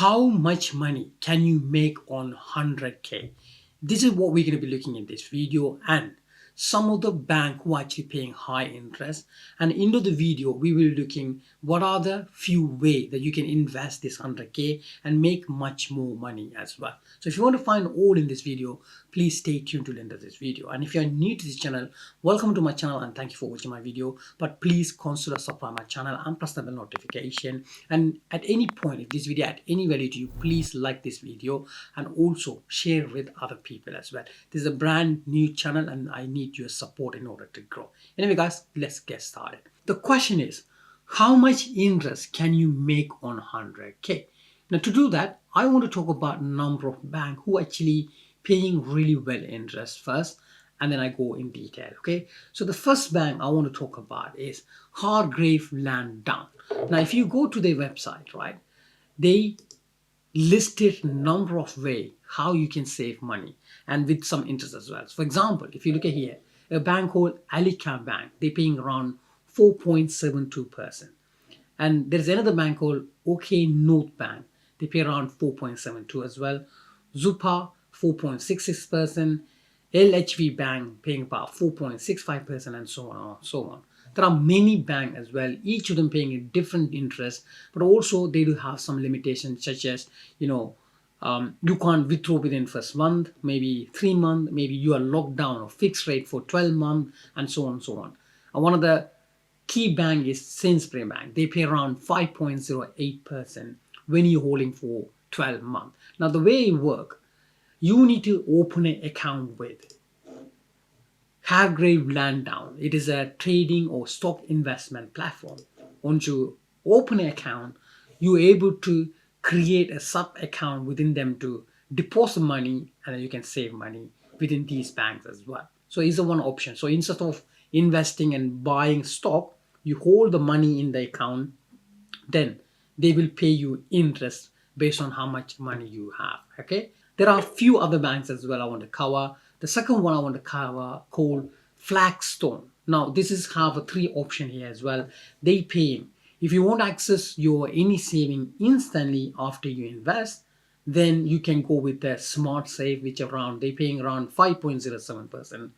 How much money can you make on 100K? This is what we're going to be looking in this video, and some of the bank who are actually paying high interest. And into the video we will be looking what are the few way that you can invest this 100K and make much more money as well. So if you want to find all in this video, please stay tuned to the end of this video. And if you are new to this channel, welcome to my channel and thank you for watching my video. But please consider subscribe my channel and press the bell notification. And at any point, if this video add any value to you, please like this video and also share with other people as well. This is a brand new channel and I need your support in order to grow. Anyway guys, let's get started. The question is, how much interest can you make on 100K? Now to do that, I want to talk about a number of banks who actually paying really well interest first, and then I go in detail. Okay, so the first bank I want to talk about is Hargrave Lansdown. Now if you go to their website, right, they listed number of way how you can save money and with some interest as well. So for example, if you look at here, a bank called Alicam Bank, they're paying around 4.72%. And there's another bank called OK North Bank. They pay around 4.72 as well. Zupa 4.66%. LHV Bank paying about 4.65%, and so on and so on. There are many banks as well, each of them paying a different interest, but also they do have some limitations such as, you can't withdraw within first month, maybe 3 months, maybe you are locked down or fixed rate for 12 months, and so on and so on. And one of the key bank is Sainsbury Bank. They pay around 5.08% when you're holding for 12 months. Now the way it works, you need to open an account with Hargrave Lansdown. It is a trading or stock investment platform. Once you open an account, you're able to create a sub account within them to deposit money, and then you can save money within these banks as well. So it's a one option. So instead of investing and buying stock, you hold the money in the account, then they will pay you interest based on how much money you have. Okay, there are a few other banks as well I want to cover. The second one I want to cover called Flagstone. Now this is have a three option here as well. They paying, if you want to access your any saving instantly after you invest, then you can go with the Smart Save, which around they paying around 5.07%.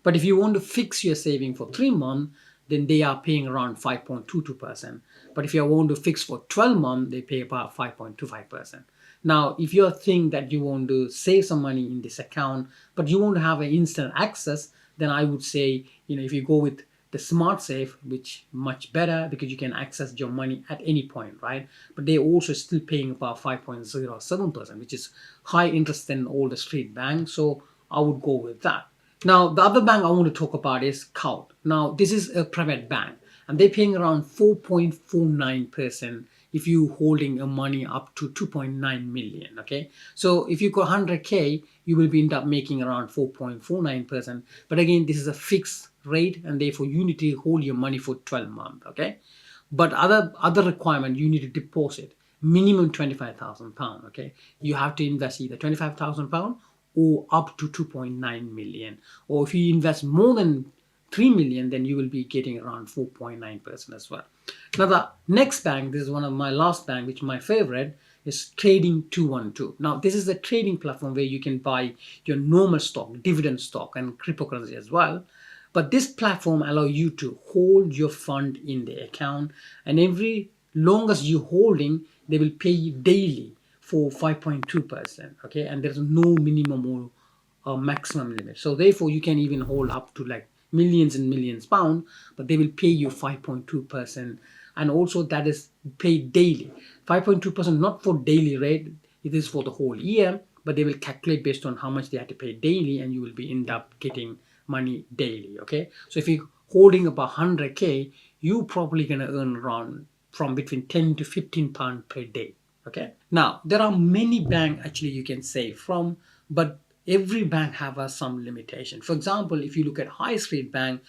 But if you want to fix your saving for 3 months, then they are paying around 5.22%. But if you want to fix for 12 months, they pay about 5.25%. Now, if you think that you want to save some money in this account, but you want to have an instant access, then I would say, if you go with the Smart Save, which much better because you can access your money at any point, right? But they also still paying about 5.07%, which is high interest than all the street banks. So I would go with that. Now, the other bank I want to talk about is Cout. Now, this is a private bank and they're paying around 4.49% if you holding a money up to 2.9 million. Okay, so if you go 100K, you will be end up making around 4.49%. But again, this is a fixed rate and therefore you need to hold your money for 12 months. Okay, but other requirement, you need to deposit minimum £25,000. Okay, you have to invest either £25,000 or up to 2.9 million. Or if you invest more than 3 million, then you will be getting around 4.9% as well. Now the next bank, this is one of my last bank, which is my favorite, is Trading 212. Now this is a trading platform where you can buy your normal stock, dividend stock, and cryptocurrency as well. But this platform allows you to hold your fund in the account, and every long as you holding, they will pay you daily for 5.2%. Okay, and there's no minimum or maximum limit. So therefore you can even hold up to like millions and millions pound, but they will pay you 5.2%. And also that is paid daily. 5.2% not for daily rate, it is for the whole year, but they will calculate based on how much they have to pay daily, and you will be end up getting money daily. Okay, so if you're holding about 100K, you probably gonna earn around from between 10 to 15 pound per day. Okay, now there are many banks actually you can save from, but every bank have some limitation. For example, if you look at High Street Bank,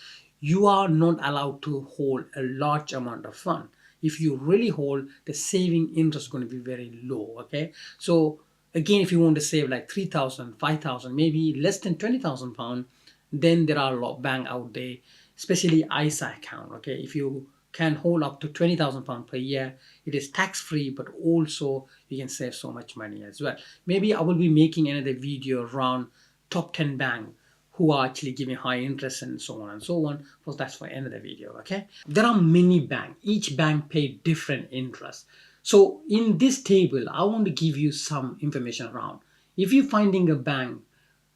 you are not allowed to hold a large amount of fund. If you really hold, the saving interest is going to be very low. Okay, so again, if you want to save like 3,000, 5,000, maybe less than £20,000, then there are a lot of bank out there, especially ISA account. Okay, if you can hold up to £20,000 per year. It is tax free, but also you can save so much money as well. Maybe I will be making another video around top 10 bank who are actually giving high interest and so on and so on. But that's for another video. Okay, there are many banks. Each bank pay different interest. So in this table, I want to give you some information around. If you're finding a bank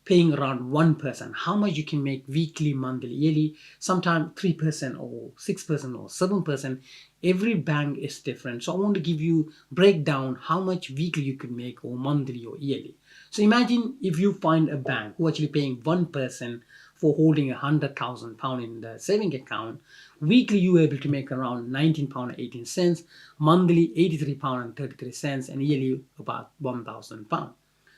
paying around 1%, how much you can make weekly, monthly, yearly, sometimes 3% or 6% or 7%. Every bank is different. So I want to give you breakdown how much weekly you could make or monthly or yearly. So imagine if you find a bank who actually paying 1% for holding £100,000 in the saving account. Weekly you are able to make around £19.18, monthly £83.33, and yearly about £1,000.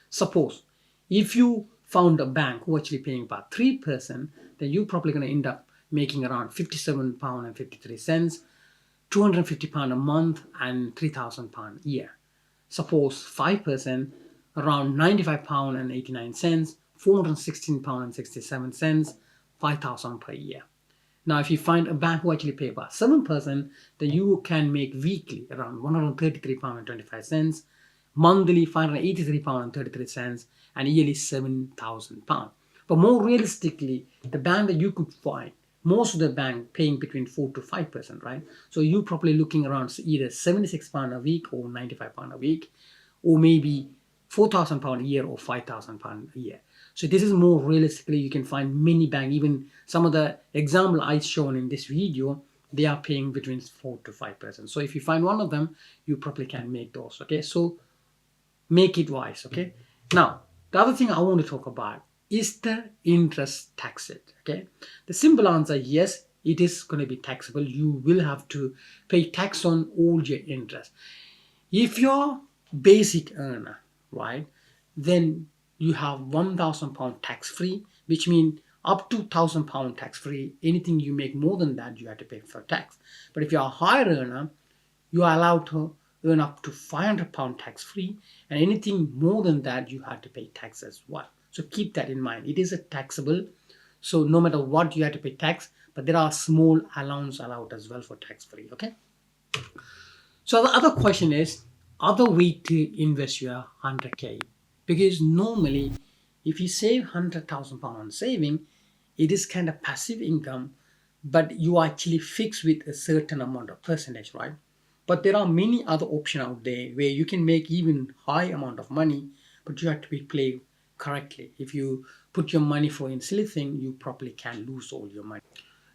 Suppose if you found a bank who actually paying about 3%, then you're probably going to end up making around £57.53, £250 a month, and £3,000 a year. Suppose 5%, around £95.89, £416.67, £5,000 per year. Now, if you find a bank who actually pay about 7%, then you can make weekly around £133.25, monthly £583.33, and yearly £7,000. But more realistically, the bank that you could find, most of the bank paying between 4 to 5%, right? So you're probably looking around either £76 a week or £95 a week, or maybe £4,000 a year or £5,000 a year. So this is more realistically, you can find many banks, even some of the example I shown in this video, they are paying between 4 to 5%. So if you find one of them, you probably can make those, okay? So make it wise, okay? Now, the other thing I want to talk about is the interest taxed, okay? The simple answer, yes, it is going to be taxable. You will have to pay tax on all your interest. If you're basic earner, right, then you have £1,000 tax free, which means up to £1,000 tax free. Anything you make more than that, you have to pay for tax. But if you're a higher earner, you are allowed to earn up to £500 tax free, and anything more than that, you have to pay tax as well. So keep that in mind. It is a taxable, so no matter what, you have to pay tax, but there are small allowance allowed as well for tax free, okay? So the other question is, other way to invest your 100K, because normally if you save £100,000 saving, it is kind of passive income, but you are actually fixed with a certain amount of percentage, right? But there are many other options out there where you can make even high amount of money, but you have to be played correctly. If you put your money for in silly thing, you probably can lose all your money.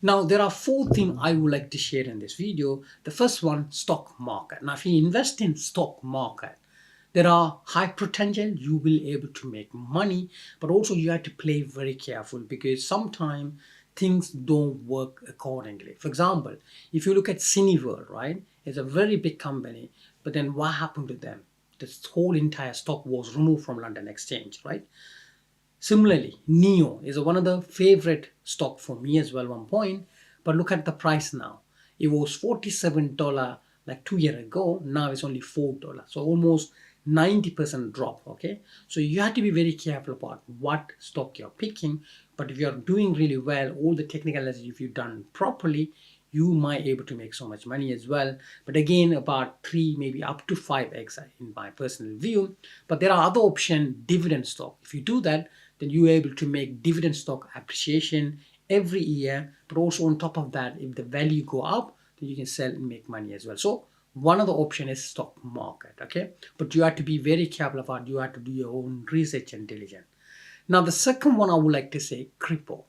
Now, there are 4 things I would like to share in this video. The first one, stock market. Now, if you invest in stock market, there are high potential, you will be able to make money, but also you have to play very careful because sometimes things don't work accordingly. For example, if you look at Cineworld, right, it's a very big company, but then what happened to them? This whole entire stock was removed from London Exchange, right? Similarly, NEO is one of the favorite stock for me as well one point, but look at the price now. It was $47 like 2 years ago, now it's only $4, so almost 90% drop, okay? So you have to be very careful about what stock you're picking, but if you're doing really well, all the technical analysis, if you've done properly, you might be able to make so much money as well. But again, about 3, maybe up to 5x in my personal view. But there are other options, dividend stock. If you do that, then you're able to make dividend stock appreciation every year. But also on top of that, if the value go up, then you can sell and make money as well. So one of the option is stock market, okay? But you have to be very careful about, you have to do your own research and diligence. Now, the second one I would like to say, crypto.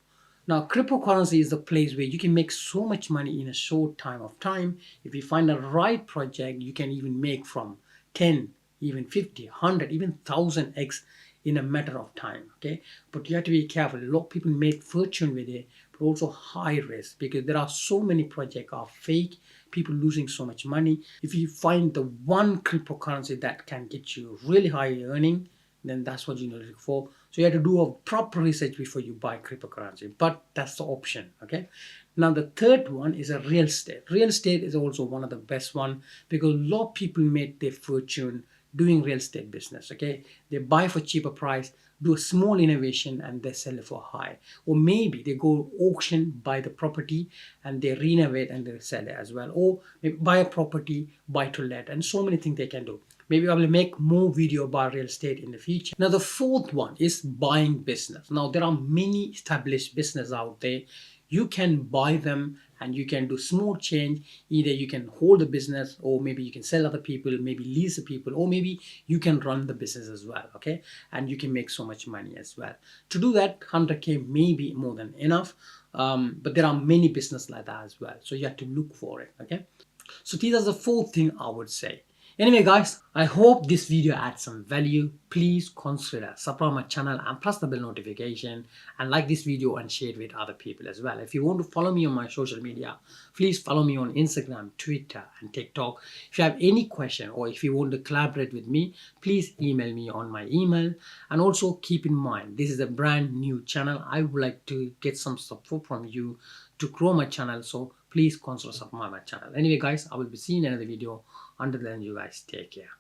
Now, cryptocurrency is the place where you can make so much money in a short time of time. If you find the right project, you can even make from 10, even 50, 100, even 1000x in a matter of time, okay? But you have to be careful. A lot of people make fortune with it, but also high risk because there are so many projects are fake, people losing so much money. If you find the one cryptocurrency that can get you really high earning, then that's what you need to look for. So you have to do a proper research before you buy cryptocurrency, but that's the option, okay? Now the third one is a real estate. Real estate is also one of the best one because a lot of people made their fortune doing real estate business. Okay, they buy for cheaper price, do a small innovation, and they sell it for high. Or maybe they go auction, buy the property, and they renovate and they sell it as well. Or maybe buy a property, buy to let, and so many things they can do. Maybe I will make more video about real estate in the future. Now the fourth one is buying business. Now there are many established business out there. You can buy them and you can do small change. Either you can hold the business, or maybe you can sell other people, maybe lease the people, or maybe you can run the business as well. Okay, and you can make so much money as well. To do that, 100K may be more than enough, but there are many business like that as well, so you have to look for it. Okay, so these are the four things I would say. Anyway guys, I hope this video adds some value. Please consider subscribe my channel and press the bell notification, and like this video and share it with other people as well. If you want to follow me on my social media, please follow me on Instagram, Twitter and TikTok. If you have any question or if you want to collaborate with me, please email me on my email. And also keep in mind, this is a brand new channel. I would like to get some support from you to grow my channel, so please consider subscribe my channel. Anyway guys, I will be seeing another video. Until then, you guys take care.